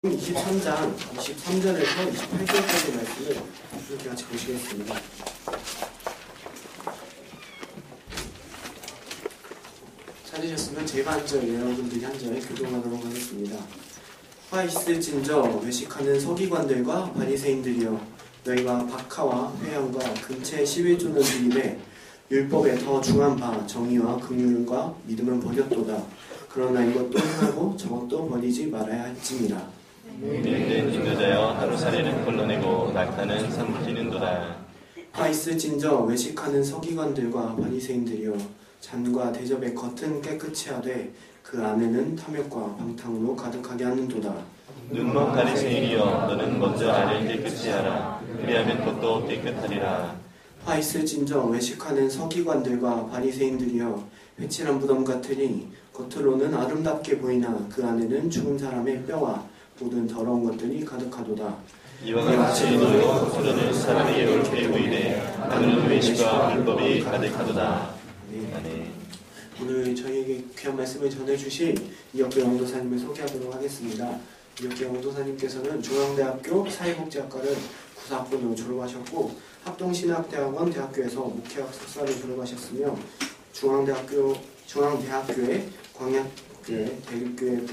23장 23절에서 28절까지 말씀을 이렇게 같이 보시겠습니다. 찾으셨으면 제가 한 절, 여러분들이 한 절 교독하도록 하겠습니다. 화 있을진저 외식하는 서기관들과 바리새인들이여, 너희가 박하와 회양과 근처의 시위조는들이되 율법에 더 중한 바 정의와 긍휼과 믿음은 버렸도다. 그러나 이것도 행하고 저것도 버리지 말아야 할지니라. 믿는 인도자여 하루살이는 걸러내고 낙타는 삼키는도다. 화 있을진저 외식하는 서기관들과 바리새인들이여, 잔과 대접의 겉은 깨끗이 하되 그 안에는 탐욕과 방탕으로 가득하게 하는도다. 눈먼 바리새인이여, 너는 먼저 안을 깨끗이 하라. 그리하면 겉도 깨끗하리라. 화 있을진저 외식하는 서기관들과 바리새인들이여, 회칠한 무덤 같으니 겉으로는 아름답게 보이나 그 안에는 죽은 사람의 뼈와 모든 더러운 것들이 가득하도다. 이와 같이 너희도 겉으로는 사람의 옳게 보이되 안으로는 외식과 불법이 가득하도다. 아멘. 오늘 저희에게 귀한 말씀을 전해주실 이혁계 영도사님을 소개하도록 하겠습니다. 이혁계 영도사님께서는 중앙대학교 사회복지학과를 구사학번으로 졸업하셨고, 합동신학대학원 대학교에서 목회학 석사를 졸업하셨으며, 중앙대학교의 광약교회 대립교회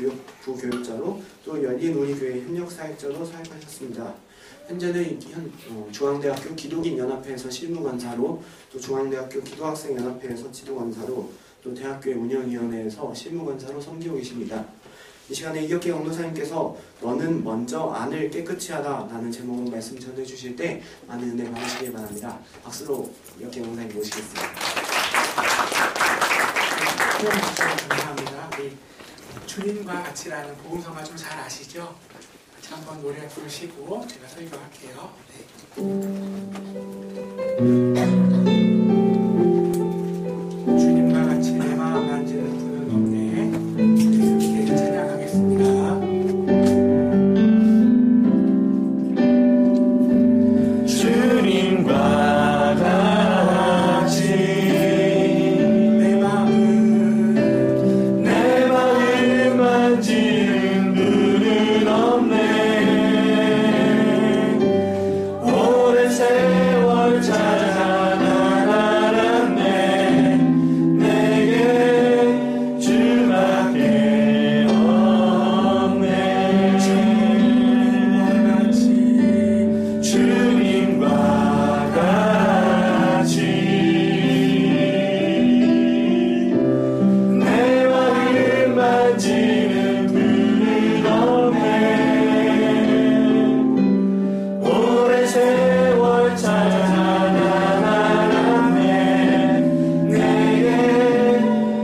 부교육자로 또 열린우리교회 협력사역자로 사역하셨습니다. 현재는 중앙대학교 기독인연합회에서 실무관사로, 또 중앙대학교 기도학생연합회에서 지도관사로, 또 대학교의 운영위원회에서 실무관사로 섬기고 계십니다. 이 시간에 이혁계 영도사님께서 너는 먼저 안을 깨끗이 하라 라는 제목으로 말씀 전해주실 때 많은 은혜 받으시길 바랍니다. 박수로 이혁계 영도사님 모시겠습니다. 감사합니다. 우리 주님과 같이라는 복음성가 좀 잘 아시죠? 같이 한번 노래 부르시고 제가 설교할게요. 주님과 같이 내 마음 만지는 분은 없네. 우리 찬양하겠습니다. 주님과 같이 내 마음 만지는 분은 없네. 오랜 세월 찾아 알았네. 내게 주밖에 없네. 주님과 같이 내 마음 만지는 분은 없네. 오랜 세월 찾아 알았네. 내게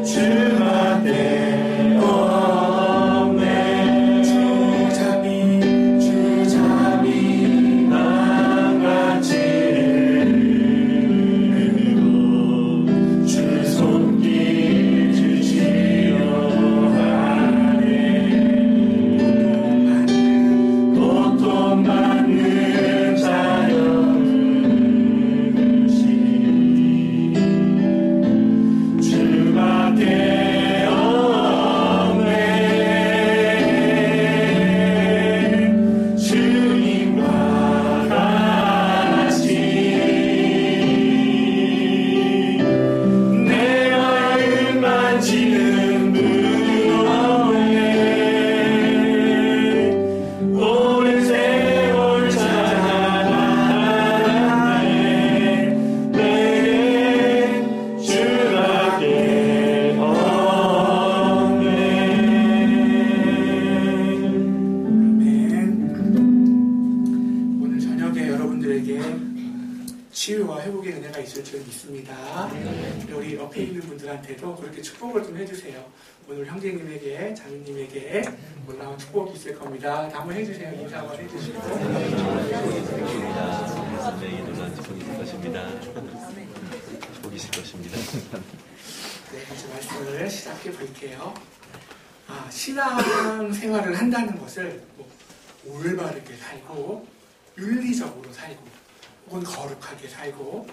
주밖에 없네. 주잡이 낭같이 흐르고 주 손길 주시려 하네. 고통받는 자여 부르시니 주밖에 없네. 주님과 같이 내 마음 만지는 분은 없네. 오랜 세월 찾아 알았네. 내게 주밖에 없네. 아멘. 오늘 저녁에 여러분들에게 치유와 회복의 은혜가 있을 줄 믿습니다. 우리 옆에 있는 분들한테도 그렇게 축복을 좀 해주세요. 오늘 형제님에게, 자매님에게 놀라운 축복이 있을 겁니다. 한번 해주세요. 인사 한번 해주시고. 선생님이 놀라운 축복이 있을 것입니다. 축복이 있을 것입니다. 네, 이제 말씀을 시작해 볼게요. 신앙 생활을 한다는 것을 올바르게 살고, 윤리적으로 살고, 혹은 거룩하게 살고,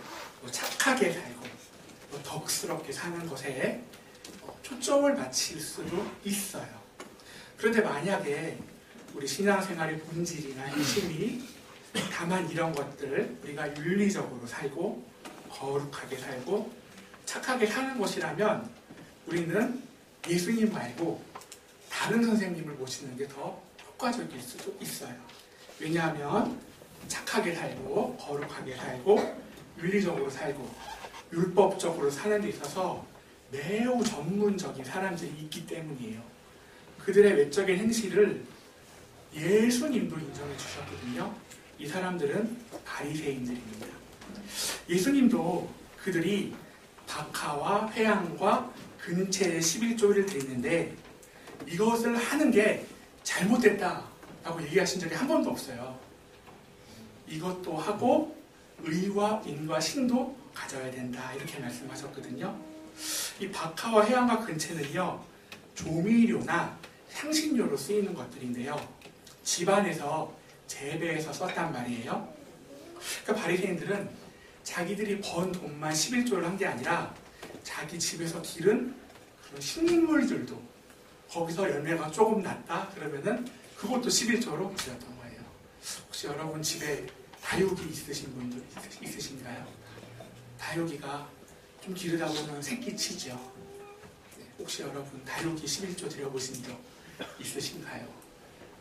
착하게 살고, 덕스럽게 사는 것에 초점을 맞출 수도 있어요. 그런데 만약에 우리 신앙생활의 본질이나 핵심이 다만 이런 것들, 우리가 윤리적으로 살고 거룩하게 살고 착하게 사는 것이라면 우리는 예수님 말고 다른 선생님을 모시는 게 더 효과적일 수도 있어요. 왜냐하면 착하게 살고 거룩하게 살고 윤리적으로 살고 율법적으로 사는 데 있어서 매우 전문적인 사람들이 있기 때문이에요. 그들의 외적인 행실을 예수님도 인정해 주셨거든요. 이 사람들은 바리새인들입니다. 예수님도 그들이 박하와 회향과 근체의 11조를 드리는데 이것을 하는 게 잘못됐다라고 얘기하신 적이 한 번도 없어요. 이것도 하고 의와 인과 신도 가져야 된다 이렇게 말씀하셨거든요. 이 박하와 회향과 근체는요 조미료나 향신료로 쓰이는 것들인데요. 집안에서 재배해서 썼단 말이에요. 그러니까 바리새인들은 자기들이 번 돈만 11조를 한 게 아니라 자기 집에서 기른 그런 식물들도 거기서 열매가 조금 났다 그러면은 그것도 11조로 드렸던 거예요. 혹시 여러분 집에 다육이 있으신 분들 있으신가요? 다육이가 좀 기르다 보면 새끼 치죠. 네, 혹시 여러분 다육이 11조 드려보신 적 있으신가요?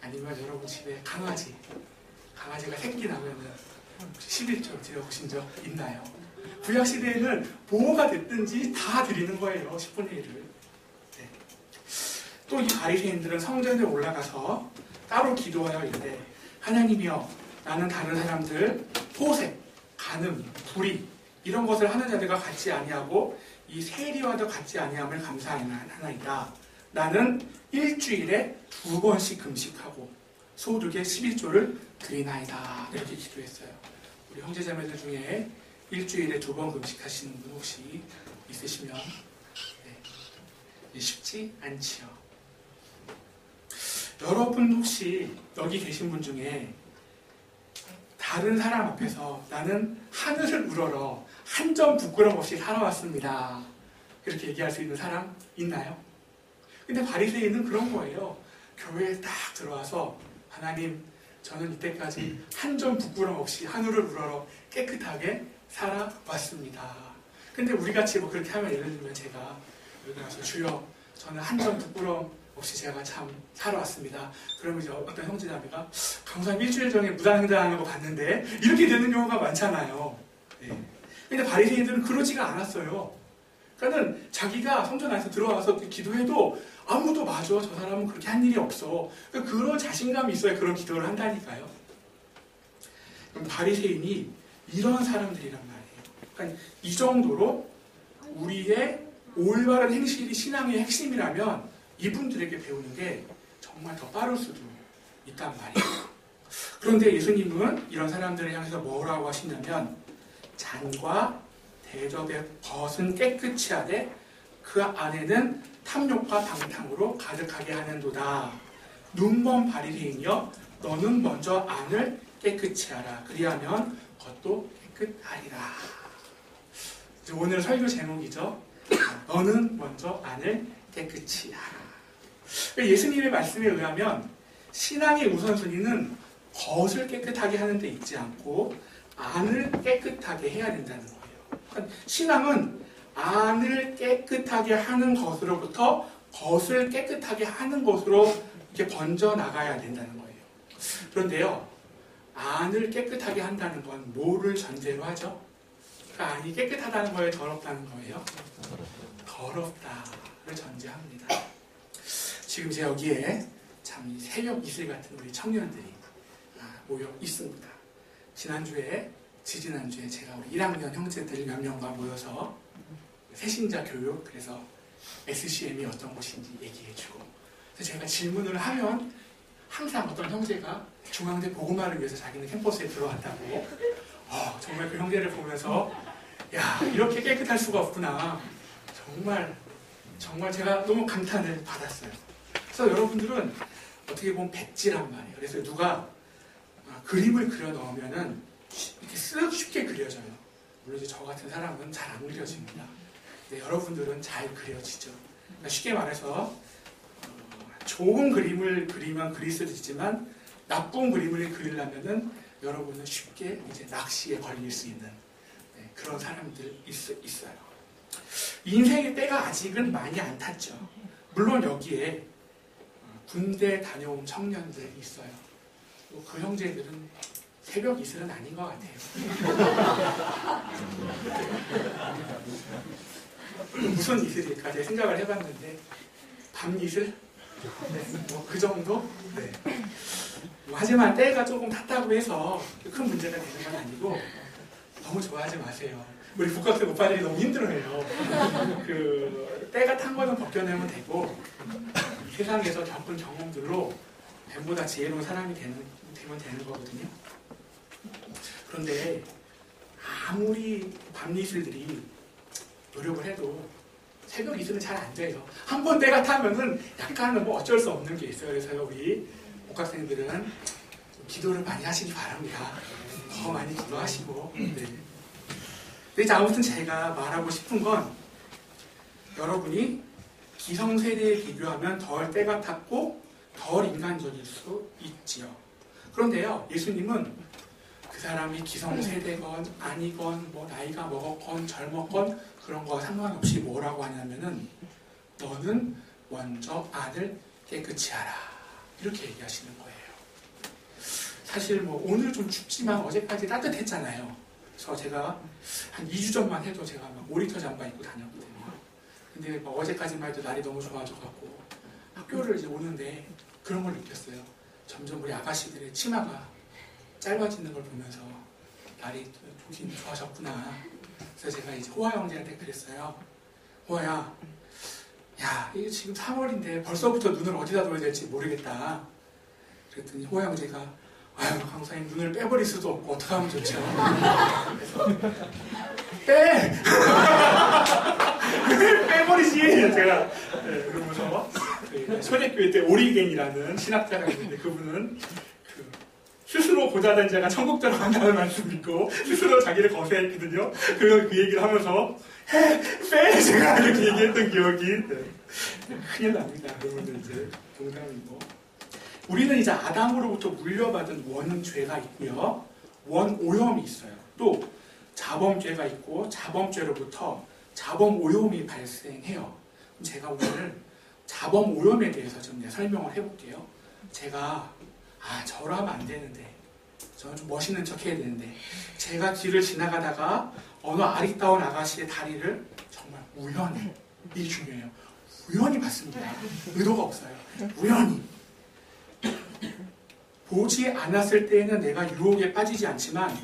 아니면 여러분 집에 강아지가 새끼 나면은 11조 드려보신 적 있나요? 구약시대에는 뭐가 됐든지 다 드리는 거예요. 10분의 1을. 네. 또 이 바리새인들은 성전에 올라가서 따로 기도하여 이르되 하나님이여 나는 다른 사람들 호색, 간음, 불의 이런 것을 하는 자들과 같지 아니하고 이 세리와도 같지 아니함을 감사하나이다. 나는 일주일에 2번씩 금식하고 소득의 11조를 드리나이다. 이렇게 기도했어요. 우리 형제자매들 중에 일주일에 2번 금식하시는 분 혹시 있으시면 쉽지 않지요. 여러분 혹시 여기 계신 분 중에 다른 사람 앞에서 나는 하늘을 우러러 한 점 부끄럼 없이 살아왔습니다. 이렇게 얘기할 수 있는 사람 있나요? 근데 바리새인은 그런 거예요. 교회에 딱 들어와서 하나님 저는 이때까지 한 점 부끄럼 없이 하늘을 우러러 깨끗하게 살아왔습니다. 근데 우리같이 뭐 그렇게 하면 예를 들면 제가 여기 가서 주여 저는 한 점 부끄럼 없이 제가 참 살아왔습니다. 그러면 이제 어떤 형제자매가 강사님 일주일 전에 무단횡단하는 거 봤는데 이렇게 되는 경우가 많잖아요. 네. 근데 바리새인들은 그러지가 않았어요. 그러니까는 자기가 성전 안에서 들어와서 기도해도 아무도 맞아 저 사람은 그렇게 한 일이 없어. 그러니까 그런 자신감이 있어야 그런 기도를 한다니까요. 그럼 바리새인이 이런 사람들이란 말이에요. 그러니까 이 정도로 우리의 올바른 행실이 신앙의 핵심이라면 이분들에게 배우는 게 정말 더 빠를 수도 있단 말이에요. 그런데 예수님은 이런 사람들을 향해서 뭐라고 하시냐면 잔과 대접의 벗은 깨끗이 하되 그 안에는 탐욕과 방탕으로 가득하게 하는도다. 눈먼 바리새인이여 너는 먼저 안을 깨끗이 하라. 그리하면 겉도 깨끗하리라. 오늘 설교 제목이죠. 너는 먼저 안을 깨끗이 하라. 예수님의 말씀에 의하면 신앙의 우선순위는 겉을 깨끗하게 하는 데 있지 않고 안을 깨끗하게 해야 된다는 거예요. 그러니까 신앙은 안을 깨끗하게 하는 것으로부터 겉을 깨끗하게 하는 것으로 이렇게 번져 나가야 된다는 거예요. 그런데요, 안을 깨끗하게 한다는 건 뭐를 전제로 하죠? 그러니까 안이 깨끗하다는 거예요, 더럽다는 거예요? 더럽다를 전제합니다. 지금 제 여기에 참 새벽 이슬 같은 우리 청년들이 모여 있습니다. 지지난주에 제가 우리 1학년 형제들 몇 명과 모여서 새신자 교육, 그래서 SCM이 어떤 곳인지 얘기해주고, 그래서 제가 질문을 하면 항상 어떤 형제가 중앙대 복음화를 위해서 자기는 캠퍼스에 들어왔다고, 정말 그 형제를 보면서 야, 이렇게 깨끗할 수가 없구나. 정말 제가 너무 감탄을 받았어요. 그래서 여러분들은 어떻게 보면 백지란 말이에요. 그래서 누가 그림을 그려 넣으면은 이렇게 쓱 쉽게 그려져요. 물론 이제 저 같은 사람은 잘 안 그려집니다. 근데 여러분들은 잘 그려지죠. 그러니까 쉽게 말해서 좋은 그림을 그리면 그릴 수도 있지만 나쁜 그림을 그리려면은 여러분은 쉽게 이제 낚시에 걸릴 수 있는 그런 사람들 있어요. 인생의 때가 아직은 많이 안 탔죠. 물론 여기에 군대 다녀온 청년들이 있어요. 그 형제들은 새벽 이슬은 아닌 것 같아요. 무슨 이슬일까 제가 생각을 해봤는데 밤 이슬? 뭐 그 정도? 네. 하지만 때가 조금 탔다고 해서 큰 문제가 되는 건 아니고 너무 좋아하지 마세요. 우리 북학생 오빠들이 너무 힘들어해요. 그 때가 탄 거는 벗겨내면 되고 세상에서 겪은 경험들로 뱀보다 지혜로운 사람이 되면 되는 거거든요. 그런데 아무리 밤이슬들이 노력을 해도 새벽 이슬은 잘 안 돼요. 한 번 때가 타면은 약간은 뭐 어쩔 수 없는 게 있어요. 그래서 우리 복학생들은 기도를 많이 하시기 바랍니다. 더 많이 기도하시고. 네. 근데 아무튼 제가 말하고 싶은 건 여러분이 기성세대에 비교하면 덜 때가 탔고 덜 인간적일 수 있지요. 그런데요, 예수님은 그 사람이 기성세대건 아니건 뭐 나이가 먹었건 젊었건 그런 거 상관없이 뭐라고 하냐면은 너는 먼저 안을 깨끗이 하라 이렇게 얘기하시는 거예요. 사실 뭐 오늘 좀 춥지만 어제까지 따뜻했잖아요. 그래서 제가 한 2주 전만 해도 제가 막 5리터 잠바 입고 다녔거든요. 근데 뭐 어제까지만 해도 날이 너무 좋아져갖고 학교를 이제 오는데 그런 걸 느꼈어요. 점점 우리 아가씨들의 치마가 짧아지는 걸 보면서 날이 좋긴 좋아졌구나. 그래서 제가 이제 호아 형제한테 그랬어요. 호아야, 야, 이게 지금 3월인데 벌써부터 눈을 어디다 둬야 될지 모르겠다. 그랬더니 호아 형제가 아유, 강사님 눈을 빼버릴 수도 없고 어떻게 하면 좋죠? 그래서 빼! 빼버리지! 제가 그러면서 초대교회 때 오리겐이라는 신학자가 있는데 그분은 스스로 고자된 자가 천국 들어간다는 말씀 믿고 스스로 자기를 거세했거든요. 그 얘기를 하면서 빼! 제가 이렇게 얘기했던 기억이 큰일 납니다. 그러면 이제 동상이고 우리는 이제 아담으로부터 물려받은 원죄가 있고요. 원오염이 있어요. 또 자범죄가 있고 자범죄로부터 자범오염이 발생해요. 그럼 제가 오늘 자범오염에 대해서 좀 설명을 해볼게요. 제가 저로 하면 안 되는데 저는 좀 멋있는 척 해야 되는데 제가 길을 지나가다가 어느 아리따운 아가씨의 다리를 정말 우연히 이게 중요해요. 우연히 봤습니다. 의도가 없어요. 우연히 보지 않았을 때에는 내가 유혹에 빠지지 않지만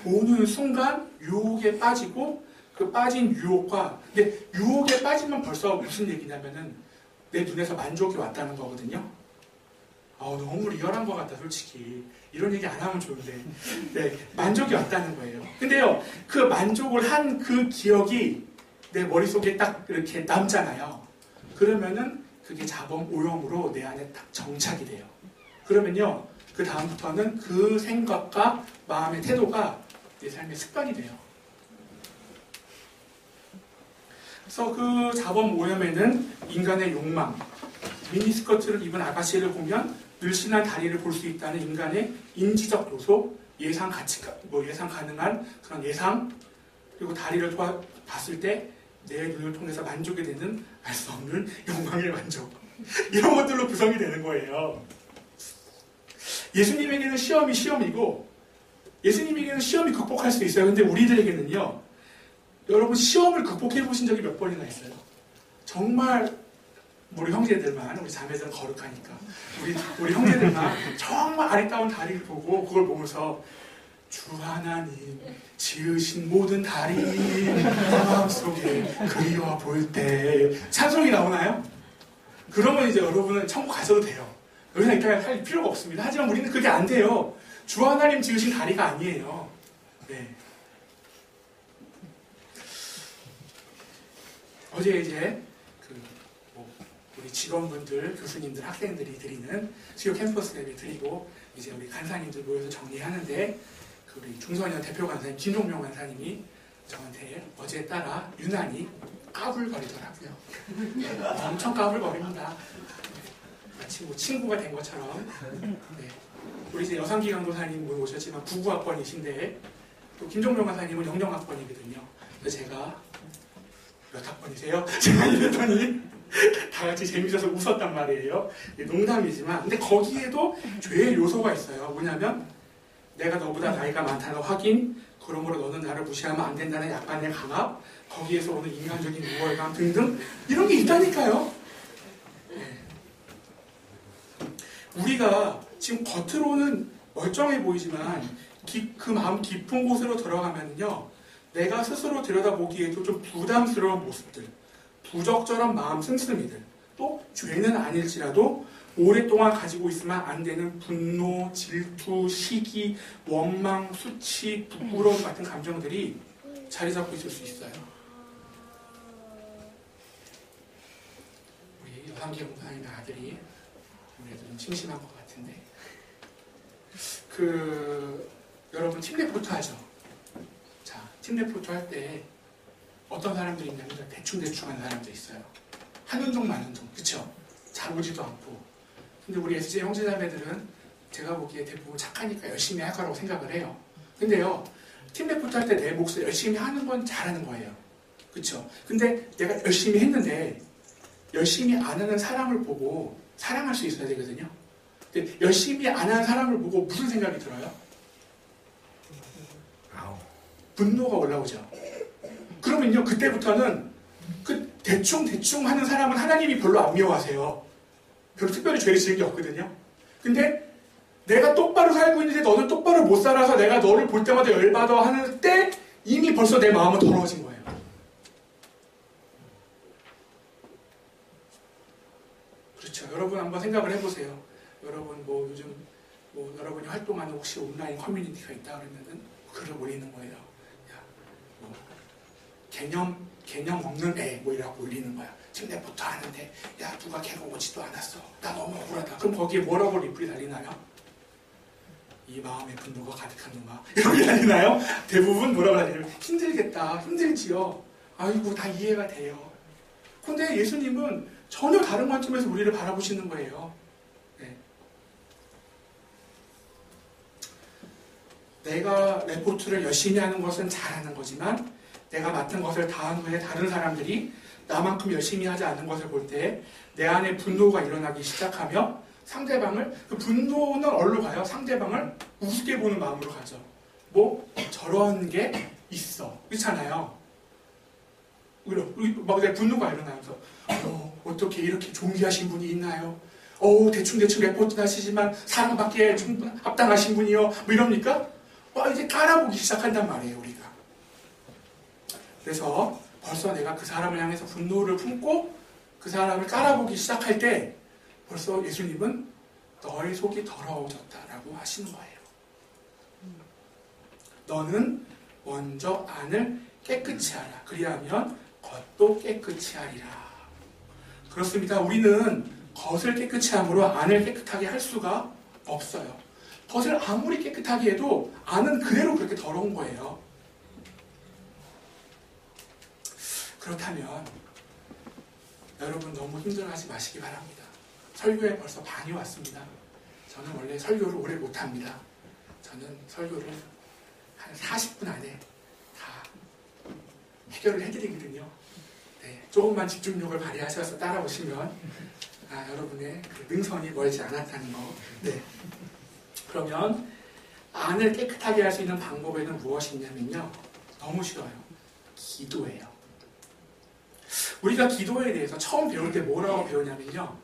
보는 순간 유혹에 빠지고 그 빠진 유혹과 근데 유혹에 빠지면 벌써 무슨 얘기냐면은 내 눈에서 만족이 왔다는 거거든요. 너무 리얼한 것 같다 솔직히 이런 얘기 안 하면 좋은데 네, 만족이 왔다는 거예요. 근데요 그 만족을 한 그 기억이 내 머릿속에 딱 이렇게 남잖아요. 그러면은 그게 자범 오염으로 내 안에 딱 정착이 돼요. 그러면요 그 다음부터는 그 생각과 마음의 태도가 내 삶의 습관이 돼요. 그래서 그 자범 오염에는 인간의 욕망, 미니스커트를 입은 아가씨를 보면 늘씬한 다리를 볼 수 있다는 인간의 인지적 요소, 예상 가능한 그런 예상, 그리고 다리를 봤을 때 내 눈을 통해서 만족이 되는 알 수 없는 욕망의 만족. 이런 것들로 구성이 되는 거예요. 예수님에게는 시험이 시험이고 예수님에게는 시험이 극복할 수 있어요. 근데 우리들에게는요. 여러분 시험을 극복해 보신 적이 몇 번이나 있어요. 정말 우리 형제들만, 우리 자매들은 거룩하니까 우리 형제들만 정말 아리따운 다리를 보고 그걸 보면서 주 하나님 지으신 모든 다리 마음속에 그리워 볼 때 찬송이 나오나요? 그러면 이제 여러분은 천국 가셔도 돼요. 여기서 이렇게 할 필요가 없습니다. 하지만 우리는 그게 안 돼요. 주 하나님 지으신 다리가 아니에요. 네. 어제 이제 우리 직원분들, 교수님들, 학생들이 드리는 수요 캠퍼스 예배 드리고 이제 우리 간사님들 모여서 정리하는데 우리 중소년 대표 간사님 김종명 간사님이 저한테 어제 따라 유난히 까불거리더라고요. 엄청 까불거립니다. 마치 뭐 친구가 된 것처럼. 네. 우리 이제 여상기 강도사님 오셨지만 99학번이신데 또 김종명 강사님은 00학번이거든요. 그래서 제가 몇 학번이세요? 제가 이랬더니 다 같이 재밌어서 웃었단 말이에요. 농담이지만 근데 거기에도 죄의 요소가 있어요. 뭐냐면 내가 너보다 나이가 많다는 확인, 그러므로 너는 나를 무시하면 안 된다는 약간의 강압, 거기에서 오는 인간적인 우월감 등등 이런 게 있다니까요. 네. 우리가 지금 겉으로는 멀쩡해 보이지만 그 마음 깊은 곳으로 들어가면요, 내가 스스로 들여다보기에도 좀 부담스러운 모습들, 부적절한 마음 씀씀이들, 또 죄는 아닐지라도 오랫동안 가지고 있으면 안 되는 분노, 질투, 시기, 원망, 수치, 부끄러움 같은 감정들이 자리 잡고 있을 수 있어요. 우리 여상기 공사님의 아들이 아무래도 좀 심심한 것 같은데, 여러분 팀 레포트 하죠? 자, 팀 레포트 할 때 어떤 사람들이 있냐면 대충대충 하는 사람도 있어요. 하는 종 마는 종, 그쵸? 잘 오지도 않고. 근데 우리 SJ 형제자매들은 제가 보기에 대부분 착하니까 열심히 할 거라고 생각을 해요. 근데요, 팀 레포트 할 때 내 몫을 열심히 하는 건 잘하는 거예요. 그쵸? 근데 내가 열심히 했는데 열심히 안 하는 사람을 보고 사랑할 수 있어야 되거든요. 근데 열심히 안 하는 사람을 보고 무슨 생각이 들어요? 분노가 올라오죠. 그러면요, 그때부터는 그 대충 하는 사람은 하나님이 별로 안 미워하세요. 별로 특별히 죄를 지은 게 없거든요. 근데 내가 똑바로 살고 있는데 너는 똑바로 못 살아서 내가 너를 볼 때마다 열받아 하는 때 이미 벌써 내 마음은 더러워진 거예요. 그렇죠. 여러분 한번 생각을 해보세요. 여러분 뭐 요즘 뭐 여러분이 활동하는 혹시 온라인 커뮤니티가 있다 그러면은 글을 올리는 거예요. 야, 뭐 개념 없는 애 뭐 이라고 올리는 거야. 지금 내부터 하는데 야 누가 걔가 오지도 않았어. 나 너무 억울하다. 그럼 거기에 뭐라고 리플이 달리나요? 이 마음에 분노가 가득한 놈아 이렇게 달리나요? 대부분 뭐라고 달리나요? 힘들겠다. 힘들지요. 아이고 다 이해가 돼요. 근데 예수님은 전혀 다른 관점에서 우리를 바라보시는 거예요. 네. 내가 레포트를 열심히 하는 것은 잘하는 거지만 내가 맡은 것을 다한 후에 다른 사람들이 나만큼 열심히 하지 않는 것을 볼 때 내 안에 분노가 일어나기 시작하며 상대방을, 그 분노는 어디로 가요? 상대방을 우습게 보는 마음으로 가죠. 뭐 저런 게 있어. 그렇잖아요. 막 내 분노가 일어나면서 어떻게 이렇게 존귀하신 분이 있나요? 대충 레포트 하시지만 사랑받기에 합당하신 분이요. 뭐 이럽니까? 이제 깔아보기 시작한단 말이에요, 우리가. 그래서 벌써 내가 그 사람을 향해서 분노를 품고 그 사람을 깔아보기 시작할 때 벌써 예수님은 너의 속이 더러워졌다라고 하시는 거예요. 너는 먼저 안을 깨끗이 하라. 그리하면 겉도 깨끗이 하리라. 그렇습니다. 우리는 겉을 깨끗이 함으로 안을 깨끗하게 할 수가 없어요. 겉을 아무리 깨끗하게 해도 안은 그대로 그렇게 더러운 거예요. 그렇다면 여러분 너무 힘들어하지 마시기 바랍니다. 설교에 벌써 반이 왔습니다. 저는 원래 설교를 오래 못합니다. 저는 설교를 한 40분 안에 다 해결을 해드리거든요. 네, 조금만 집중력을 발휘하셔서 따라오시면 여러분의 그 능선이 멀지 않았다는 거. 네. 그러면 안을 깨끗하게 할 수 있는 방법에는 무엇이 있냐면요. 너무 쉬워요. 기도예요. 우리가 기도에 대해서 처음 배울 때 뭐라고 배우냐면요.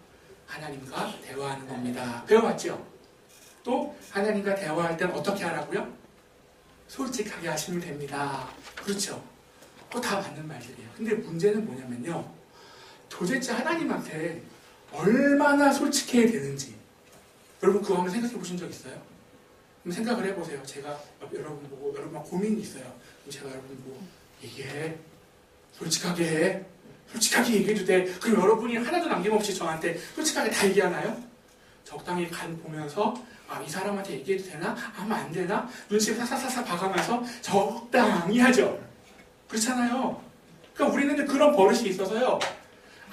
하나님과 대화하는 겁니다. 배워봤죠? 또 하나님과 대화할 때는 어떻게 하라고요? 솔직하게 하시면 됩니다. 그렇죠? 그거 다 맞는 말들이에요. 근데 문제는 뭐냐면요. 도대체 하나님한테 얼마나 솔직해야 되는지 여러분 그거 한번 생각해 보신 적 있어요? 한번 생각을 해보세요. 제가 여러분 보고 여러분 고민이 있어요. 그럼 제가 여러분 보고 얘기해. 솔직하게 해. 솔직하게 얘기해도 돼. 그럼 여러분이 하나도 남김없이 저한테 솔직하게 다 얘기하나요? 적당히 간 보면서 이 사람한테 얘기해도 되나? 하면 안 되나? 눈치 사사사사 봐가면서 적당히 하죠. 그렇잖아요. 그러니까 우리는 그런 버릇이 있어서요.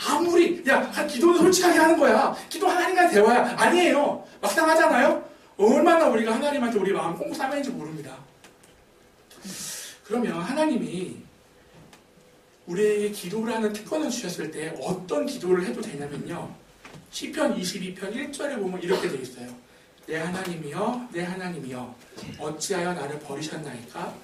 아무리 기도는 솔직하게 하는 거야. 기도 하나님과 대화야. 아니에요. 막상 하잖아요. 얼마나 우리가 하나님한테 우리 마음 꽁꽁 싸매는지 모릅니다. 그러면 하나님이 우리에게 기도를 하는 특권을 주셨을 때 어떤 기도를 해도 되냐면요. 시편 22편 1절에 보면 이렇게 되어 있어요. 내 하나님이여 내 하나님이여 어찌하여 나를 버리셨나이까?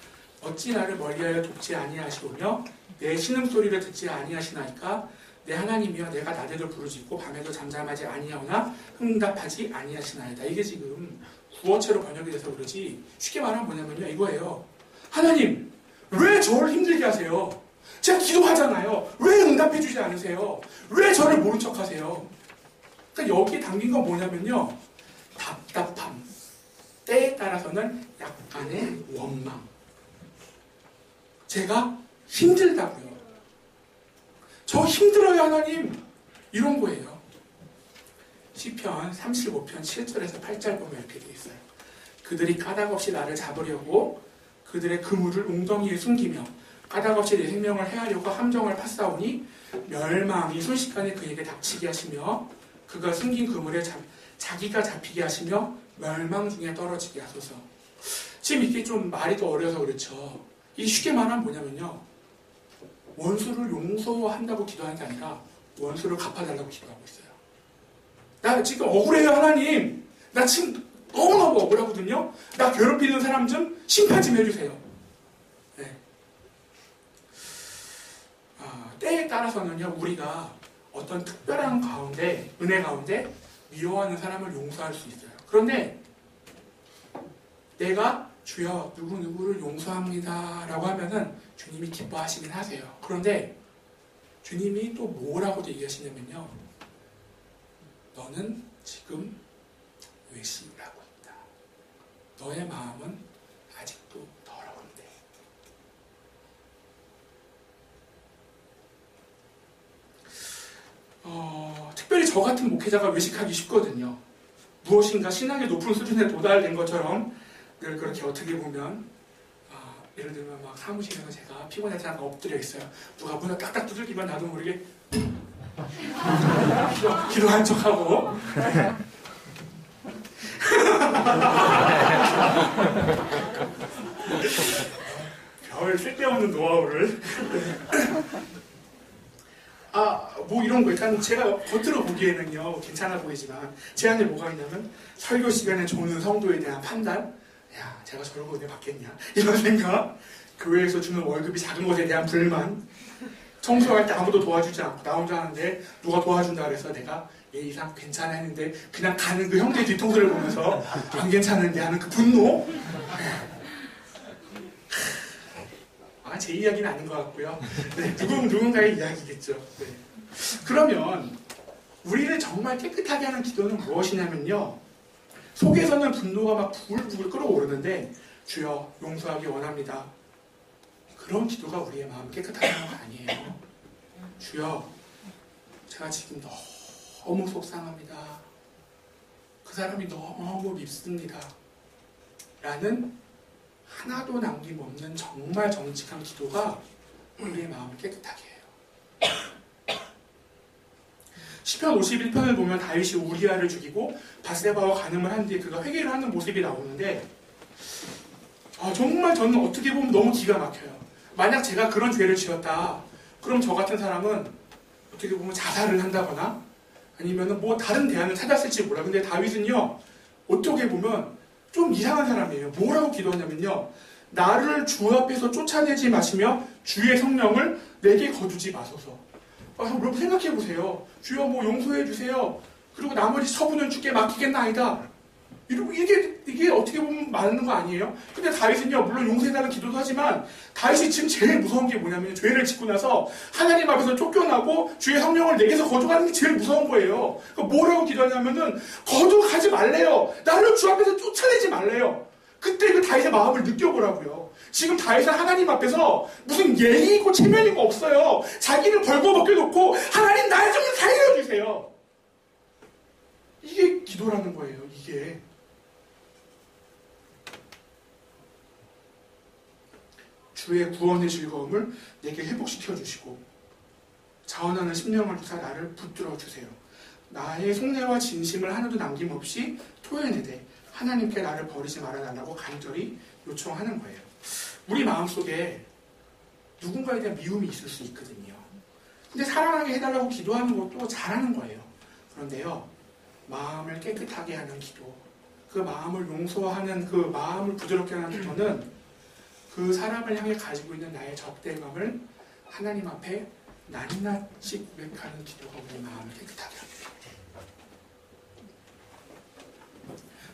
어찌 나를 멀리하여 돕지 아니하시오며 내 신음소리를 듣지 아니하시나이까? 내 하나님이여 내가 낮에도 부르짖고 밤에도 잠잠하지 아니하오나 응답하지 아니하시나이다. 이게 지금 구어체로 번역이 돼서 그러지 쉽게 말하면 뭐냐면요. 이거예요. 하나님 왜 저를 힘들게 하세요? 제가 기도하잖아요. 왜 응답해 주지 않으세요? 왜 저를 모른 척 하세요? 그러니까 여기에 담긴 건 뭐냐면요. 답답함, 때에 따라서는 약간의 원망. 제가 힘들다고요. 저 힘들어요 하나님. 이런 거예요. 시편 35편 7절에서 8절 보면 이렇게 되어 있어요. 그들이 까닭없이 나를 잡으려고 그들의 그물을 웅덩이에 숨기며 까닭없이 내 생명을 해하려고 함정을 팠사오니 멸망이 순식간에 그에게 닥치게 하시며 그가 숨긴 그물에 자기가 잡히게 하시며 멸망 중에 떨어지게 하소서. 지금 이게 좀 말이 더 어려서 그렇죠. 이 쉽게 말하면 뭐냐면요. 원수를 용서한다고 기도하는 게 아니라 원수를 갚아달라고 기도하고 있어요. 나 지금 억울해요 하나님. 나 지금 너무너무 억울하거든요. 나 괴롭히는 사람 좀 심판 좀 해주세요. 네. 때에 따라서는요. 우리가 어떤 특별한 가운데 은혜 가운데 미워하는 사람을 용서할 수 있어요. 그런데 내가 주여 누구누구를 용서합니다 라고 하면은 주님이 기뻐하시긴 하세요. 그런데 주님이 또 뭐라고 얘기하시냐면요. 너는 지금 외식을 하고 있다. 너의 마음은 아직도 더러운데. 특별히 저 같은 목회자가 외식하기 쉽거든요. 무엇인가 신앙의 높은 수준에 도달된 것처럼 늘 그렇게 어떻게 보면 예를 들면 막 사무실에서 제가 피곤해서 엎드려 있어요. 누가 문을 딱딱 두들기면 나도 모르게 기도한 척하고 별 쓸데없는 노하우를 뭐 이런 거 일단 제가 겉으로 보기에는요 괜찮아 보이지만 제 안에 뭐가 있냐면 설교 시간에 조는 성도에 대한 판단. 야, 제가 저러고 은혜 받겠냐? 이런 생각, 교회에서 주는 월급이 작은 것에 대한 불만, 청소할 때 아무도 도와주지 않고 나 혼자 하는데 누가 도와준다 그래서 내가 얘 이상 괜찮아 했는데 그냥 가는 그 형제 뒤통수를 보면서 안 괜찮은데 하는 그 분노. 제 이야기는 아닌 것 같고요. 네, 누군가의 이야기겠죠. 네. 그러면 우리를 정말 깨끗하게 하는 기도는 무엇이냐면요. 속에서는 분노가 막 부글부글 끓어오르는데 주여 용서하기 원합니다. 그런 기도가 우리의 마음 깨끗하게 하는 거 아니에요. 주여 제가 지금 너무 속상합니다. 그 사람이 너무 밉습니다. 라는 하나도 남김없는 정말 정직한 기도가 우리의 마음을 깨끗하게 해요. 시편 51편을 보면 다윗이 우리아를 죽이고 밧세바와 간음을 한 뒤에 그가 회개를 하는 모습이 나오는데 정말 저는 어떻게 보면 너무 기가 막혀요. 만약 제가 그런 죄를 지었다. 그럼 저 같은 사람은 어떻게 보면 자살을 한다거나 아니면 뭐 다른 대안을 찾았을지 몰라. 근데 다윗은요. 어떻게 보면 좀 이상한 사람이에요. 뭐라고 기도하냐면요. 나를 주 앞에서 쫓아내지 마시며 주의 성령을 내게 거두지 마소서. 여러분 생각해보세요. 주여 뭐 용서해주세요. 그리고 나머지 처분은 주께 맡기겠나이다. 이게 어떻게 보면 맞는 거 아니에요? 근데 다윗은요, 물론 용서해달라는 기도도 하지만 다윗이 지금 제일 무서운 게 뭐냐면 죄를 짓고 나서 하나님 앞에서 쫓겨나고 주의 성령을 내게서 거두가는 게 제일 무서운 거예요. 그러니까 뭐라고 기도하냐면은 거두가지 말래요. 나를 주 앞에서 쫓아내지 말래요. 그때 그 다윗의 마음을 느껴보라고요. 지금 다윗은 하나님 앞에서 무슨 예의고 체면이고 없어요. 자기를 벌거벗겨놓고 하나님 날 좀 살려주세요. 이게 기도라는 거예요. 이게. 주의 구원의 즐거움을 내게 회복시켜 주시고 자원하는 심령을 주사 나를 붙들어 주세요. 나의 속내와 진심을 하나도 남김없이 토해내되 하나님께 나를 버리지 말아달라고 간절히 요청하는 거예요. 우리 마음속에 누군가에 대한 미움이 있을 수 있거든요. 근데 사랑하게 해달라고 기도하는 것도 잘하는 거예요. 그런데요, 마음을 깨끗하게 하는 기도, 그 마음을 용서하는, 그 마음을 부드럽게 하는 기도는 그 사람을 향해 가지고 있는 나의 적대감을 하나님 앞에 낱낱이 고백하는 기도가 우리 마음을 깨끗하게 합니다.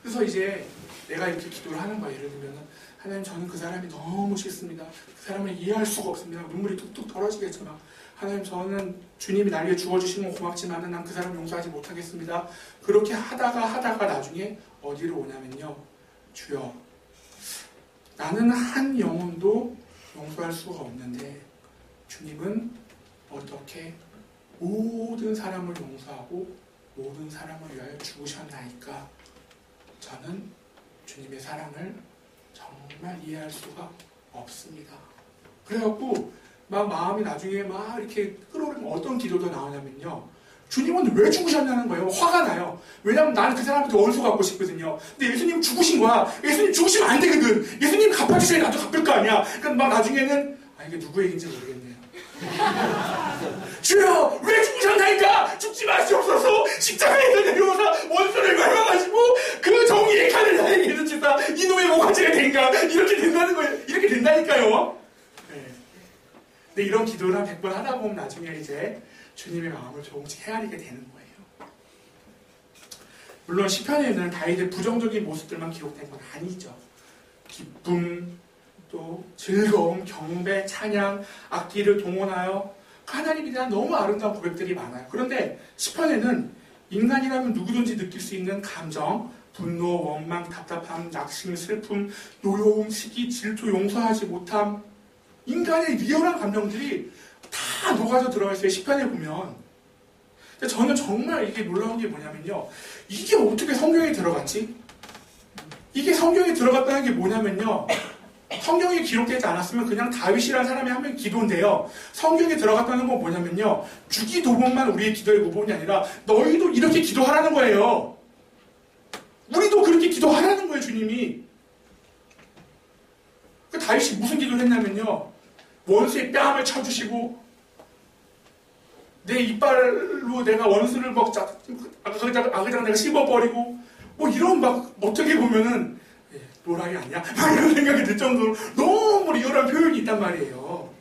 그래서 이제 내가 이렇게 기도를 하는 거예요. 예를 들면 하나님, 저는 그 사람이 너무 싫습니다. 그 사람을 이해할 수가 없습니다. 눈물이 뚝뚝 떨어지겠지만 하나님, 저는 주님이 나에게 주어주신 건 고맙지만 난 그 사람 용서하지 못하겠습니다. 그렇게 하다가 나중에 어디로 오냐면요, 주여, 나는 한 영혼도 용서할 수가 없는데 주님은 어떻게 모든 사람을 용서하고 모든 사람을 위하여 죽으셨나이까? 저는 주님의 사랑을 정말 이해할 수가 없습니다. 그래갖고 막 마음이 나중에 막 이렇게 끌어오르면 어떤 기도도 나오냐면요, 주님은 왜 죽으셨냐는 거예요. 화가 나요. 왜냐면 나는 그 사람한테 원수 갚고 싶거든요. 근데 예수님 죽으신 거야. 예수님 죽으시면 안 되거든. 예수님 갚아주셔야 나도 갚을 거 아니야. 그러니까 막 나중에는 이게 누구 얘기인지 모르겠네요. 주여, 왜 죽으셨나이까? 죽지 마시옵소서. 십자가에서 내려오사 원수를 밟아가지고 그 정의의 칼을 나에게 해주시다. 이놈의 모가지가 된가? 이렇게 된다는 거예요. 이렇게 된다니까요. 네. 근데 이런 기도를 한 100번 하다 보면 나중에 이제 주님의 마음을 조금씩 헤아리게 되는 거예요. 물론 시편에는 다윗의 부정적인 모습들만 기록된 건 아니죠. 기쁨, 또 즐거움, 경배, 찬양, 악기를 동원하여 하나님에 대한 너무 아름다운 고백들이 많아요. 그런데 시편에는 인간이라면 누구든지 느낄 수 있는 감정, 분노, 원망, 답답함, 낙심, 슬픔, 노여움, 시기, 질투, 용서하지 못함, 인간의 리얼한 감정들이 다 녹아져 들어가 있어요. 시편에 보면. 근데 저는 정말 이게 놀라운 게 뭐냐면요, 이게 어떻게 성경에 들어갔지? 이게 성경에 들어갔다는 게 뭐냐면요, 성경에 기록되지 않았으면 그냥 다윗이라는 사람이 하면 기도인데요, 성경에 들어갔다는 건 뭐냐면요, 주기도문만 우리의 기도의 모범이 아니라 너희도 이렇게 기도하라는 거예요. 우리도 그렇게 기도하라는 거예요, 주님이. 그 다윗이 무슨 기도를 했냐면요, 원수의 뺨을 쳐주시고 내 이빨로 내가 원수를 막 아그작 내가 씹어버리고 뭐 이런 막 어떻게 보면은 노랑이 아니야? 막 이런 생각이 들 정도로 너무 리얼한 표현이 있단 말이에요.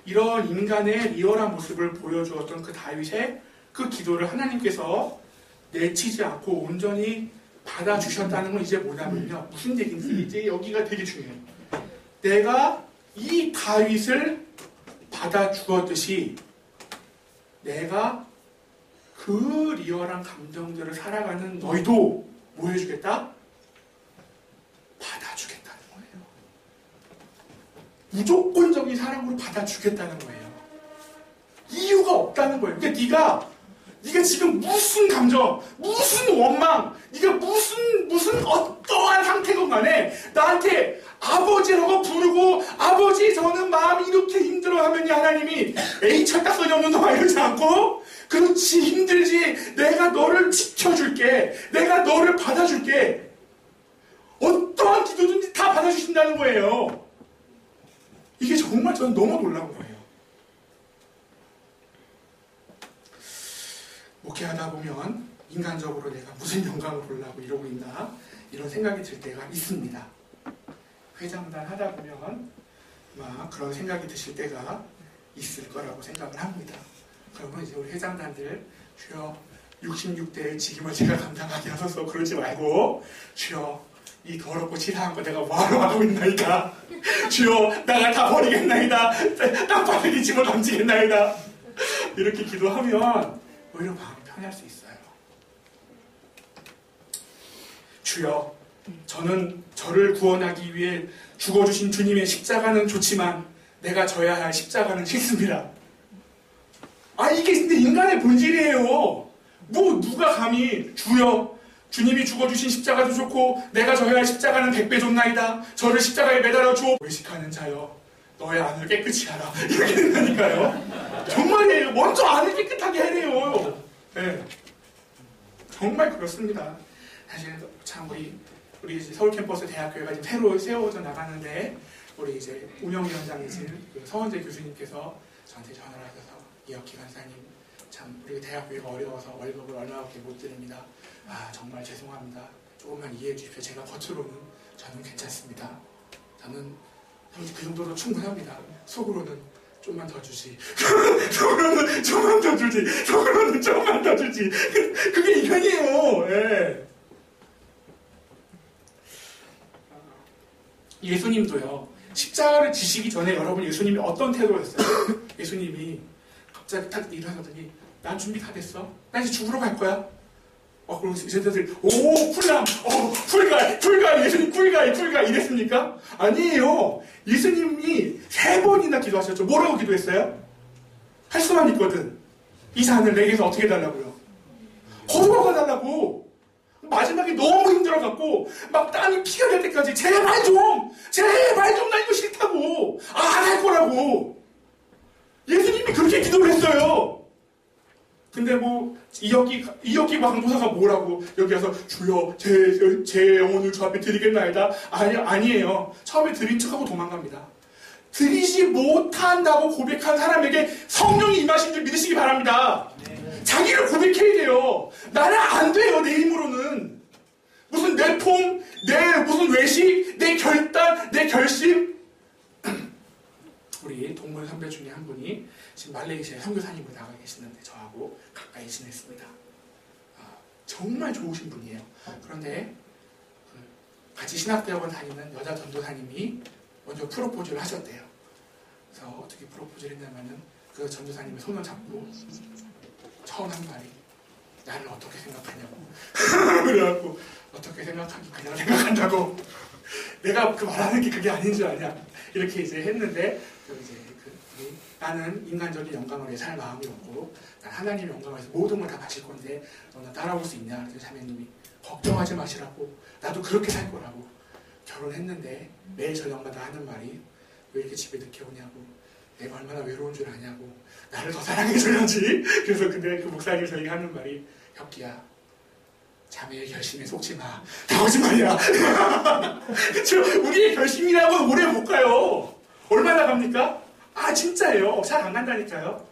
이런 인간의 리얼한 모습을 보여주었던 그 다윗의 그 기도를 하나님께서 내치지 않고 온전히 받아주셨다는 건 이제 뭐냐면요, 무슨 얘기인지 이제 여기가 되게 중요해요. 내가 이 다윗을 받아주었듯이 내가 그 리얼한 감정들을 살아가는 너희도 뭐 해주겠다? 받아주겠다는 거예요. 무조건적인 사랑으로 받아주겠다는 거예요. 이유가 없다는 거예요. 그러니까 네가 지금 무슨 감정, 무슨 원망, 네가 무슨 어떠한 상태건 간에 나한테 아버지라고 부르고, 아버지 저는 마음이 이렇게 힘들어하면 하나님이 에이 철딱서니 없는 놈아 이러지 않고, 그렇지 힘들지, 내가 너를 지켜줄게, 내가 너를 받아줄게, 어떠한 기도든지 다 받아주신다는 거예요. 이게 정말 저는 너무 놀라운 거예요. 목회하다 보면 인간적으로 내가 무슨 영광을 보려고 이러고 있나 이런 생각이 들 때가 있습니다. 회장단 하다 보면 막 그런 생각이 드실 때가 있을 거라고 생각을 합니다. 그러면 이제 우리 회장단들, 주여 66대의 직임을 제가 감당하게 하소서 그러지 말고, 주여 이 더럽고 치사한 거 내가 뭐하러 하고 있나이까, 주여 나가 다 버리겠나이다, 땅바닥에 집어 던지겠나이다, 이렇게 기도하면 오히려 마음이 편할 수 있어요. 주여, 저는 저를 구원하기 위해 죽어주신 주님의 십자가는 좋지만 내가 져야 할 십자가는 싫습니다. 이게 근데 인간의 본질이에요. 뭐 누가 감히 주여, 주님이 죽어주신 십자가도 좋고 내가 져야 할 십자가는 100배 좋나이다, 저를 십자가에 매달아 주어. 외식하는 자여, 너의 안을 깨끗이 하라. 이렇게 된다니까요. 정말이에요. 먼저 안을 깨끗하게 해내요. 네. 정말 그렇습니다. 사실 참 우리 이제 서울 캠퍼스 대학교가 지금 새로 세워져 나가는데 우리 이제 운영위원장이신 그 서원재 교수님께서 저한테 전화를 하셔서 이혁기 간사님 참 우리 대학교가 어려워서 월급을 얼마밖에 못 드립니다. 아 정말 죄송합니다. 조금만 이해해 주십시오. 제가 겉으로는 저는 괜찮습니다. 저는 그 정도로 충분합니다. 속으로는 좀만 더 주지. 속으로는 좀만 더 주지. 속으로는 좀만 더 주지. 그게 이견이에요. 예. 예수님도요. 십자가를 지시기 전에 여러분 예수님이 어떤 태도였어요? 예수님이 갑자기 딱 일어나더니 난 준비 다 됐어. 나 이제 죽으러 갈 거야. 그럼 제자들이 쿨남, 쿨가이, 예수님 쿨가이 이랬습니까? 아니에요. 예수님이 3번이나 기도하셨죠. 뭐라고 기도했어요? 할 수만 있거든. 이 잔을 내게서 어떻게 해달라고요? 거두어가 달라고. 마지막에 너무 힘들어갖고 막 땀이 피가 날 때까지 제발 좀 나 이거 싫다고 안 할 거라고 예수님이 그렇게 기도를 했어요. 근데 뭐 이혁기 강도사가 뭐라고 여기 와서 주여 제 영혼을 주 앞에 드리겠나이다. 아니에요. 처음에 드린 척하고 도망갑니다. 드리지 못한다고 고백한 사람에게 성령이 임하신 줄 믿으시기 바랍니다. 자기를 고백해야 돼요. 나는 안 돼요. 내 힘으로는. 무슨 내 폼, 내 무슨 외식, 내 결단, 내 결심. 우리 동문 선배 중에 한 분이 지금 말레이시아에 선교사님으로 나가 계시는데 저하고 가까이 지냈습니다. 정말 좋으신 분이에요. 그런데 같이 신학대학원 다니는 여자 전도사님이 먼저 프로포즈를 하셨대요. 그래서 어떻게 프로포즈를 했냐면은 그 전도사님의 손을 잡고 처음 한 말이 나를 어떻게 생각하냐고. 그래갖고 어떻게 생각하기 그냥 생각한다고. 내가 그 말하는 게 그게 아닌 줄 아냐. 이렇게 이제 했는데 이제 나는 인간적인 영광을 위해 살 마음이 없고 난 하나님의 영광을 위해서 모든 걸 다 바칠 건데 너는 따라올 수 있냐. 그래서 자매님이 걱정하지 마시라고. 나도 그렇게 살 거라고. 결혼했는데 매일 저녁마다 하는 말이 왜 이렇게 집에 늦게 오냐고. 내가 얼마나 외로운 줄 아냐고. 나를 더 사랑해줘야지. 그래서 근데 그 목사님 저에게 하는 말이 혁기야 자매의 결심에 속지 마. 다 거짓말이야. 우리의 결심이라고는 오래 못 가요. 얼마나 갑니까? 진짜예요. 잘 안 간다니까요.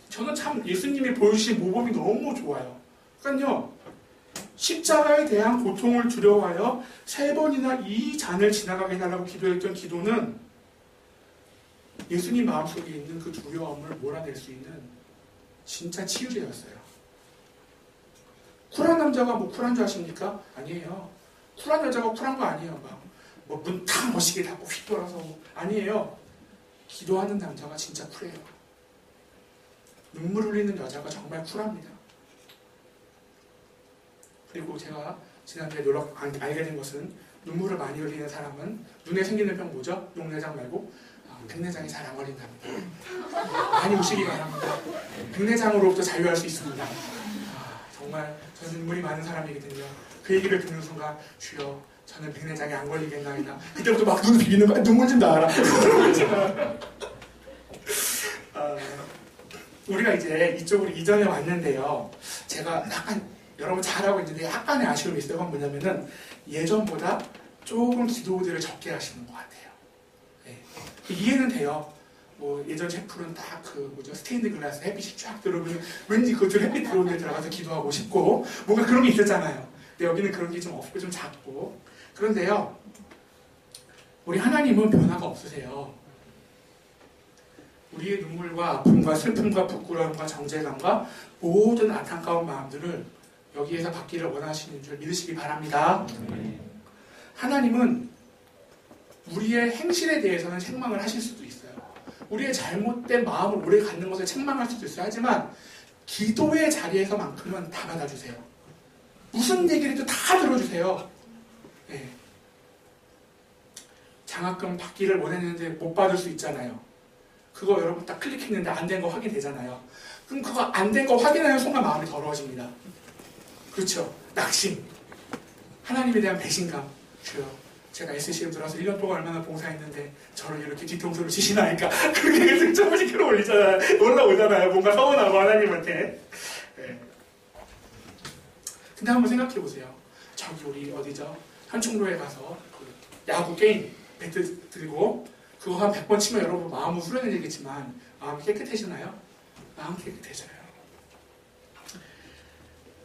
저는 참 예수님이 보여주신 모범이 너무 좋아요. 그러니까요. 십자가에 대한 고통을 두려워하여 3번이나 이 잔을 지나가게 해달라고 기도했던 기도는 예수님 마음속에 있는 그 두려움을 몰아낼 수 있는 진짜 치유제였어요. 쿨한 남자가 뭐 쿨한 줄 아십니까? 아니에요. 쿨한 여자가 쿨한 거 아니에요. 뭐 문 탁 멋있게 닫고 휙 돌아서 아니에요. 기도하는 남자가 진짜 쿨해요. 눈물 흘리는 여자가 정말 쿨합니다. 그리고 제가 지난주에 알게 된 것은 눈물을 많이 흘리는 사람은 눈에 생기는 병 뭐죠? 녹내장 말고 백내장이 잘 안 걸린답니다. 많이 우시기 바랍니다. 백내장으로부터 자유할 수 있습니다. 정말 저는 눈물이 많은 사람이거든요. 그 얘기를 듣는 순간 주여 저는 백내장이 안 걸리겠나이다. 그때부터 막 눈을 비비는 거야. 눈물 좀 나와라. 우리가 이제 이쪽으로 이전에 왔는데요. 제가 약간 여러분 잘하고 있는데 약간의 아쉬움이 있어요. 그건 뭐냐면은 예전보다 조금 기도들을 적게 하시는 것 같아요. 네. 이해는 돼요. 뭐 예전 셰프는 딱 스테인드 글라스 햇빛이 쫙 들어오면 왠지 그 햇빛 들어오는 데 들어가서 기도하고 싶고 뭔가 그런 게 있었잖아요. 근데 여기는 그런 게 좀 없고 좀 작고. 그런데요. 우리 하나님은 변화가 없으세요. 우리의 눈물과 아픔과 슬픔과 부끄러움과 정죄감과 모든 안타까운 마음들을 여기에서 받기를 원하시는 줄 믿으시기 바랍니다. 하나님은 우리의 행실에 대해서는 책망을 하실 수도 있어요. 우리의 잘못된 마음을 오래 갖는 것을 책망할 수도 있어요. 하지만 기도의 자리에서만큼은 다 받아주세요. 무슨 얘기를 해도 다 들어주세요. 네. 장학금 받기를 원했는데 못 받을 수 있잖아요. 그거 여러분 딱 클릭했는데 안 된 거 확인되잖아요. 그럼 그거 안 된 거 확인하는 순간 마음이 더러워집니다. 그렇죠? 낙심. 하나님에 대한 배신감. 주여, 제가 SCM 들어서 1년 동안 얼마나 봉사했는데 저를 이렇게 뒤통수를 치시나니까 그렇게 계속 조금씩 끌어올리잖아요. 올라오잖아요. 뭔가 서운하고 하나님한테. 네. 근데 한번 생각해 보세요. 저기 우리 어디죠? 현충로에 가서 그 야구 게임 배트 들고 그거 한 100번 치면 여러분 마음은 후련해지겠지만 마음이 깨끗해지나요? 마음 깨끗해져요.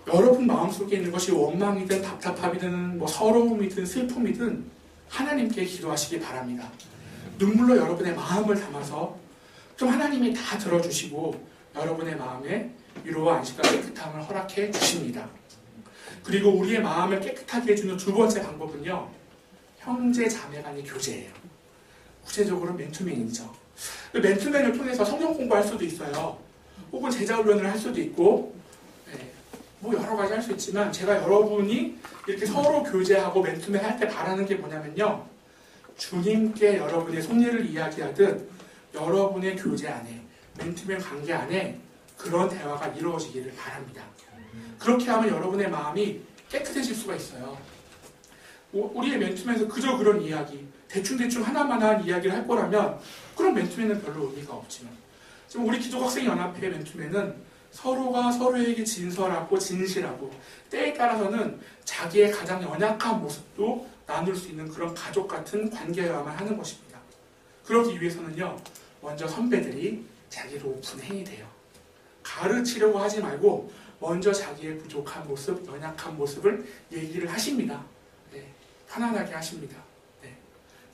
여러분 마음속에 있는 것이 원망이든 답답함이든 뭐 서러움이든 슬픔이든 하나님께 기도하시기 바랍니다. 눈물로 여러분의 마음을 담아서 좀 하나님이 다 들어주시고 여러분의 마음에 위로와 안식과 깨끗함을 허락해 주십니다. 그리고 우리의 마음을 깨끗하게 해주는 두 번째 방법은요, 형제 자매 간의 교제예요. 구체적으로 맨투맨이죠. 맨투맨을 통해서 성경 공부할 수도 있어요. 혹은 제자 훈련을 할 수도 있고, 뭐 여러 가지 할 수 있지만 제가 여러분이 이렇게 서로 교제하고 맨투맨 할 때 바라는 게 뭐냐면요, 주님께 여러분의 속내를 이야기하듯 여러분의 교제 안에, 맨투맨 관계 안에 그런 대화가 이루어지기를 바랍니다. 그렇게 하면 여러분의 마음이 깨끗해질 수가 있어요. 우리의 맨투맨에서 그저 그런 이야기, 대충대충 하나만한 이야기를 할 거라면 그런 맨투맨은 별로 의미가 없지만, 지금 우리 기독학생연합회 맨투맨은 서로가 서로에게 진솔하고 진실하고 때에 따라서는 자기의 가장 연약한 모습도 나눌 수 있는 그런 가족 같은 관계여야만 하는 것입니다. 그러기 위해서는요, 먼저 선배들이 자기를 오픈해야 돼요. 가르치려고 하지 말고 먼저 자기의 부족한 모습, 연약한 모습을 얘기를 하십니다. 네, 편안하게 하십니다. 네.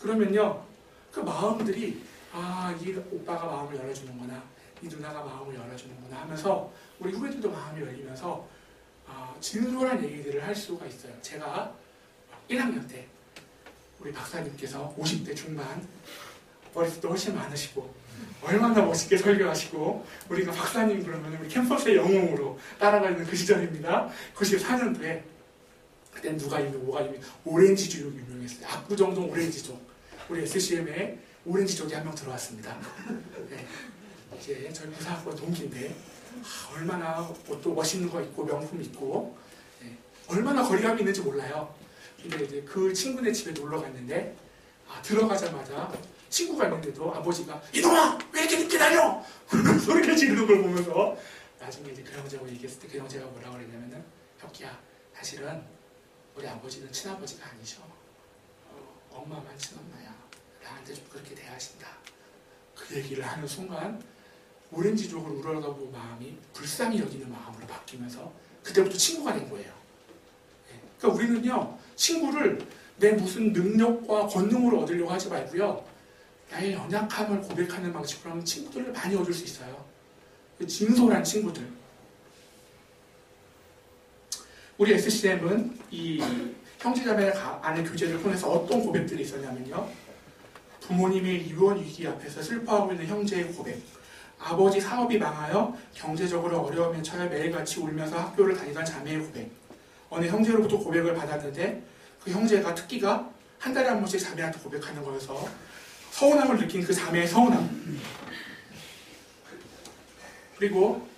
그러면요, 그 마음들이 이 오빠가 마음을 열어주는구나, 이 누나가 마음을 열어주는구나 하면서 우리 후배들도 마음이 열리면서 진솔한 얘기들을 할 수가 있어요. 제가 1학년 때 우리 박사님께서 50대 중반, 머리숱도 훨씬 많으시고 얼마나 멋있게 설교하시고, 우리가 박사님 그러면 우리 캠퍼스의 영웅으로 따라가는 그 시절입니다. 94년도에 그때는 누가 유명, 뭐가 유명, 오렌지족이 유명했어요. 압구정동 오렌지족. 우리 SCM에 오렌지족이 한 명 들어왔습니다. 네. 이제 저희 부사학번 동기인데 얼마나 옷도 멋있는 거 입고 명품 입고, 얼마나 거리감이 있는지 몰라요. 근데 이제 그 친구네 집에 놀러 갔는데 들어가자마자 친구가 있는데도 아버지가 이놈아 왜 이렇게 늦게 다녀! 소리를 지르는 걸 보면서 나중에 이제 그 형제하고 얘기했을 때 그 형제가 뭐라고 그랬냐면은, 혁기야, 사실은 우리 아버지는 친아버지가 아니셔. 엄마만 친엄마야. 나한테 좀 그렇게 대하신다. 그 얘기를 하는 순간 오렌지족을 우러러보고 마음이 불쌍히 여기는 마음으로 바뀌면서 그때부터 친구가 된 거예요. 그러니까 우리는요, 친구를 내 무슨 능력과 권능으로 얻으려고 하지 말고요, 나의 연약함을 고백하는 방식으로 하면 친구들을 많이 얻을 수 있어요. 진솔한 친구들. 우리 SCM은 이 형제자매 안의 교제를 통해서 어떤 고백들이 있었냐면요, 부모님의 이혼 위기 앞에서 슬퍼하고 있는 형제의 고백, 아버지 사업이 망하여 경제적으로 어려움에 처해 매일같이 울면서 학교를 다니던 자매의 고백, 어느 형제로부터 고백을 받았는데 그 형제가 특기가 한 달에 한 번씩 자매한테 고백하는 거여서 서운함을 느낀 그 자매의 서운함, 그리고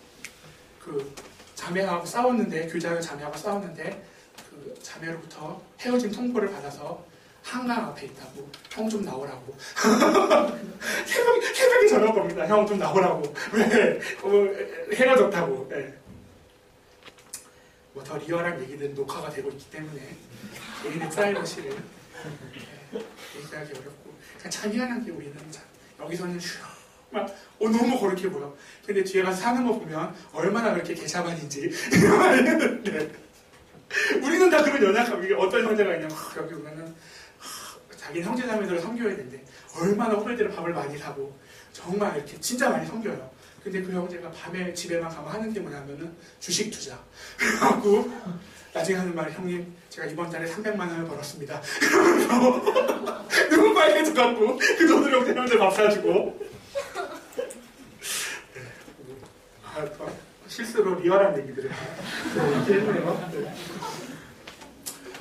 그 자매하고 싸웠는데, 교제하는 자매하고 싸웠는데 그 자매로부터 헤어진 통보를 받아서 한강 앞에 있다고, 형 좀 나오라고. 새벽에 전화 겁니다. 형 좀 나오라고. 왜? 헤어졌다고. 네. 뭐 더 리얼한 얘기는 녹화가 되고 있기 때문에 개인의 프라이버시를 얘기하기 어렵고, 그냥 잔인한 게 우리는 여기서는 막 너무 거룩해 보여. 근데 뒤에 가서 사는 거 보면 얼마나 그렇게 개샤반인지. 네. 우리는 다 그런 연약함. 이게 어떤 형제가 있냐면 여기 오면은 자기는 형제자매들을 섬겨야 되는데 얼마나 후배들은 밥을 많이 사고 정말 이렇게 진짜 많이 섬겨요. 근데 그 형제가 밤에 집에만 가면 하는 게 뭐냐면은 주식 투자. 그래갖고 나중에 하는 말, 형님 제가 이번 달에 300만 원을 벌었습니다. 그러면서 눈 빨개져갖고 그 돈으로 형제들 밥 사주고. 실수로 리얼한 얘기들을 했네요.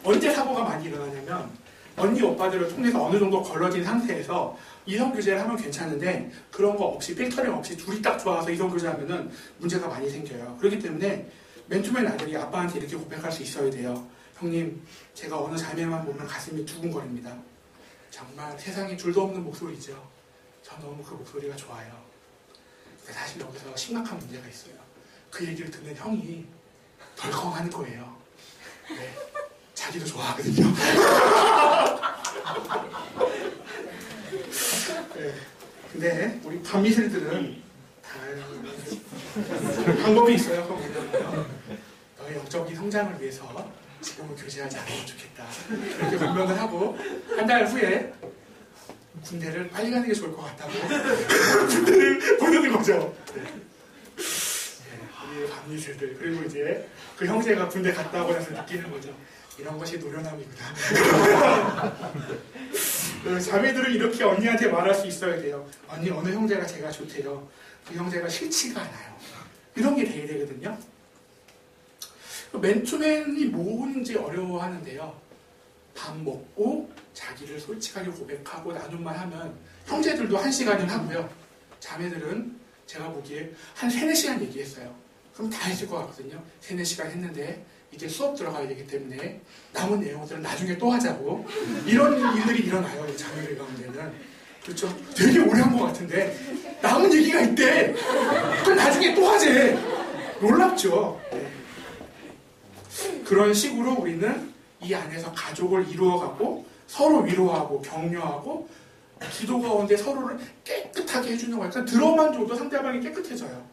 언제 사고가 많이 일어나냐면, 언니 오빠들을 통해서 어느 정도 걸러진 상태에서 이성교제를 하면 괜찮은데 그런 거 없이, 필터링 없이 둘이 딱 좋아서 이성교제 하면은 문제가 많이 생겨요. 그렇기 때문에 맨투맨 아들이 아빠한테 이렇게 고백할 수 있어야 돼요. 형님, 제가 어느 자매만 보면 가슴이 두근거립니다. 정말 세상에 줄도 없는 목소리죠. 저 너무 그 목소리가 좋아요. 근데 사실 여기서 심각한 문제가 있어요. 그 얘기를 듣는 형이 덜컹하는 거예요. 네, 자기도 좋아하거든요. 네, 근데 우리 밤미술들은 다 방법이 있어요. 그거 뭐냐면 너의 영적인 성장을 위해서 지금은 교제하지 않으면 좋겠다. 이렇게 변명을 하고 한 달 후에 군대를 빨리 가는 게 좋을 것 같다고 군대를 보내는 거죠. 네. 우리의 밤미술들 그리고 이제 그 형제가 군대 갔다 오고 나서 느끼는 거죠. 이런 것이 노련함이구나. 자매들은 이렇게 언니한테 말할 수 있어야 돼요. 언니 어느 형제가 제가 좋대요. 그 형제가 싫지가 않아요. 이런 게 돼야 되거든요. 맨 처음에는 뭐인지 어려워하는데요. 밥 먹고 자기를 솔직하게 고백하고 나눔만 하면 형제들도 1시간은 하고요. 자매들은 제가 보기에 한 3-4시간 얘기했어요. 그럼 다 했을 것 같거든요. 3-4시간 했는데 이제 수업 들어가야 되기 때문에 남은 내용들은 나중에 또 하자고 이런 일들이 일어나요. 이 자매들 가운데는. 그렇죠? 되게 오래 한 것 같은데 남은 얘기가 있대. 그럼 나중에 또 하재. 놀랍죠? 네. 그런 식으로 우리는 이 안에서 가족을 이루어가고 서로 위로하고 격려하고 기도 가운데 서로를 깨끗하게 해주는 거예요. 그러니까 들어만 줘도 상대방이 깨끗해져요.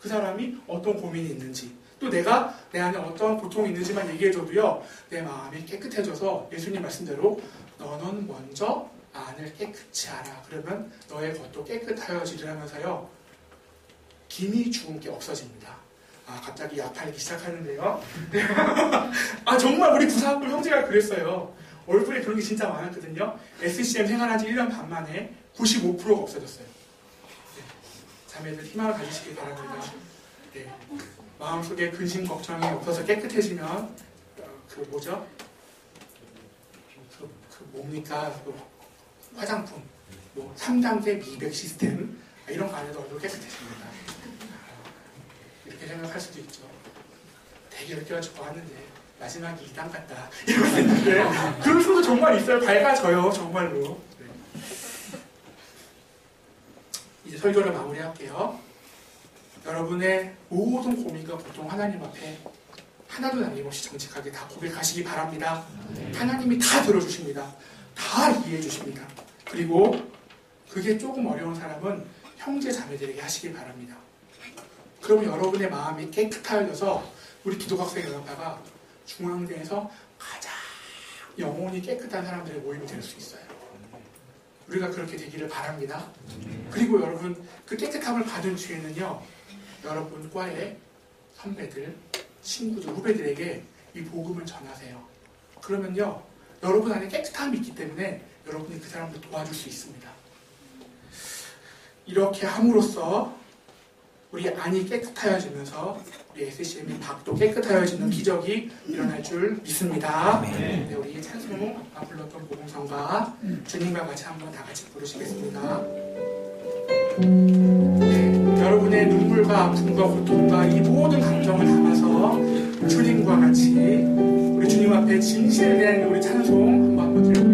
그 사람이 어떤 고민이 있는지 또 내가 내 안에 어떤 고통이 있는지만 얘기해줘도요. 내 마음이 깨끗해져서 예수님 말씀대로 너는 먼저 안을 깨끗이 하라. 그러면 너의 것도 깨끗하여지리라면서요. 김이 죽은 게 없어집니다. 아, 갑자기 약 팔기 시작하는데요. 아, 정말 우리 구사학교 형제가 그랬어요. 얼굴에 그런 게 진짜 많았거든요. SCM 생활한 지 1년 반 만에 95%가 없어졌어요. 네. 자매들 희망을 가지시기 바랍니다. 네. 마음속에 근심 걱정이 없어서 깨끗해지면 그 뭐죠? 그 뭡니까? 그 화장품, 뭐 3단계 미백 시스템 이런 거 안에도 얼굴 깨끗해집니다. 이렇게 생각할 수도 있죠. 되게 이렇게 좋아하는데 마지막이 2단 같다. 이러는데 그런 수도 정말 있어요. 밝아져요. 정말로. 네. 이제 설교를 마무리할게요. 여러분의 모든 고민과 고통 하나님 앞에 하나도 남김없이 정직하게 다 고백하시기 바랍니다. 하나님이 다 들어주십니다. 다 이해해 주십니다. 그리고 그게 조금 어려운 사람은 형제 자매들에게 하시기 바랍니다. 그러면 여러분의 마음이 깨끗하여져서 우리 기독학생연합회가 중앙대에서 가장 영혼이 깨끗한 사람들의 모임이 될 수 있어요. 우리가 그렇게 되기를 바랍니다. 그리고 여러분 그 깨끗함을 받은 뒤에는요. 여러분 과의 선배들, 친구들, 후배들에게 이 복음을 전하세요. 그러면요. 여러분 안에 깨끗함이 있기 때문에 여러분이 그 사람을 도와줄 수 있습니다. 이렇게 함으로써 우리 안이 깨끗하여지면서 우리 SCM의 밖도 깨끗하여지는 기적이 일어날 줄 믿습니다. 네, 우리 찬송 아까 불렀던 복음성가 주님과 같이 한번 다 같이 부르시겠습니다. 네, 여러분의 눈물과 아픔과 고통과 이 모든 감정을 담아서 주님과 같이 우리 주님 앞에 진실된 우리 찬송 한번 드려보겠습니다.